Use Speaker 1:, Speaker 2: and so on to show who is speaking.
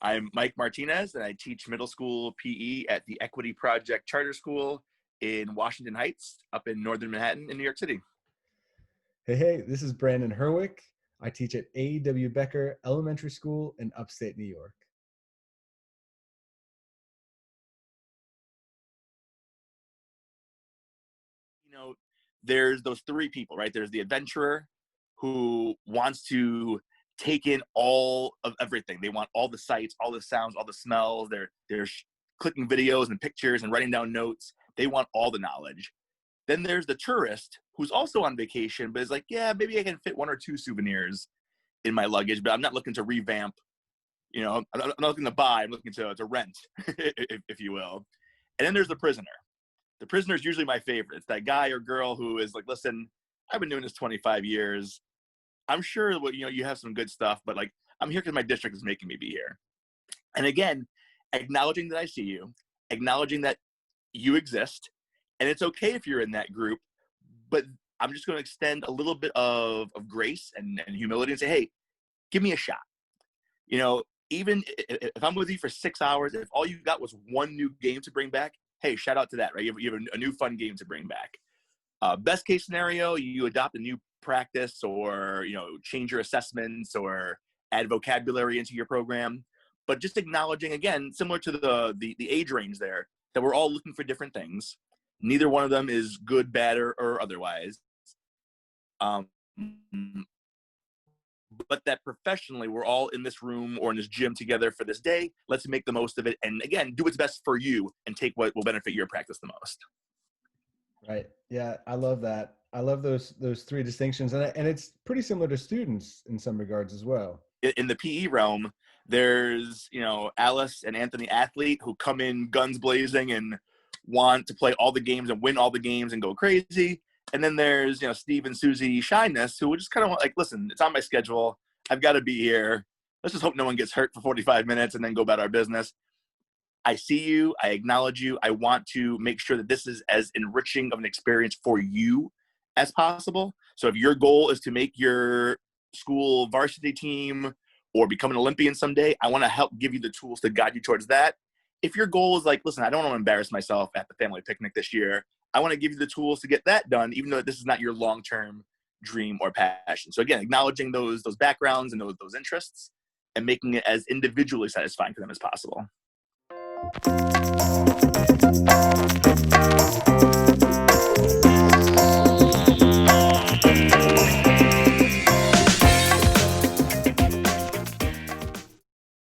Speaker 1: I'm Mike Martinez, and I teach middle school PE at the Equity Project Charter School in Washington Heights, up in northern Manhattan in New York City.
Speaker 2: Hey, this is Brandon Herwick. I teach at A.W. Becker Elementary School in upstate New York.
Speaker 1: There's those three people, right? There's the adventurer who wants to take in all of everything. They want all the sights, all the sounds, all the smells. They're clicking videos and pictures and writing down notes. They want all the knowledge. Then there's the tourist who's also on vacation, but is like, yeah, maybe I can fit one or two souvenirs in my luggage, but I'm not looking to revamp. I'm not looking to buy. I'm looking to rent, if you will. And then there's the prisoner. The prisoner is usually my favorite. It's that guy or girl who is like, listen, I've been doing this 25 years. I'm sure you have some good stuff, but like, I'm here because my district is making me be here. And again, acknowledging that I see you, acknowledging that you exist, and it's okay if you're in that group, but I'm just going to extend a little bit of grace and humility and say, hey, give me a shot. Even if I'm with you for 6 hours, if all you got was one new game to bring back, hey, shout out to that, right? You have a new fun game to bring back. Best case scenario, you adopt a new practice or, change your assessments or add vocabulary into your program. But just acknowledging, again, similar to the age range there, that we're all looking for different things. Neither one of them is good, bad, or otherwise. But that professionally, we're all in this room or in this gym together for this day. Let's make the most of it. And again, do what's best for you and take what will benefit your practice the most.
Speaker 2: Right. Yeah, I love that. I love those three distinctions. And it's pretty similar to students in some regards as well.
Speaker 1: In the PE realm, there's, Alice and Anthony athlete who come in guns blazing and want to play all the games and win all the games and go crazy. And then there's, Steve and Susie shyness who would just kind of like, listen, it's on my schedule. I've got to be here. Let's just hope no one gets hurt for 45 minutes and then go about our business. I see you. I acknowledge you. I want to make sure that this is as enriching of an experience for you as possible. So if your goal is to make your school varsity team or become an Olympian someday, I want to help give you the tools to guide you towards that. If your goal is like, listen, I don't want to embarrass myself at the family picnic this year, I want to give you the tools to get that done, even though this is not your long-term dream or passion. So again, acknowledging those backgrounds and those interests and making it as individually satisfying for them as possible.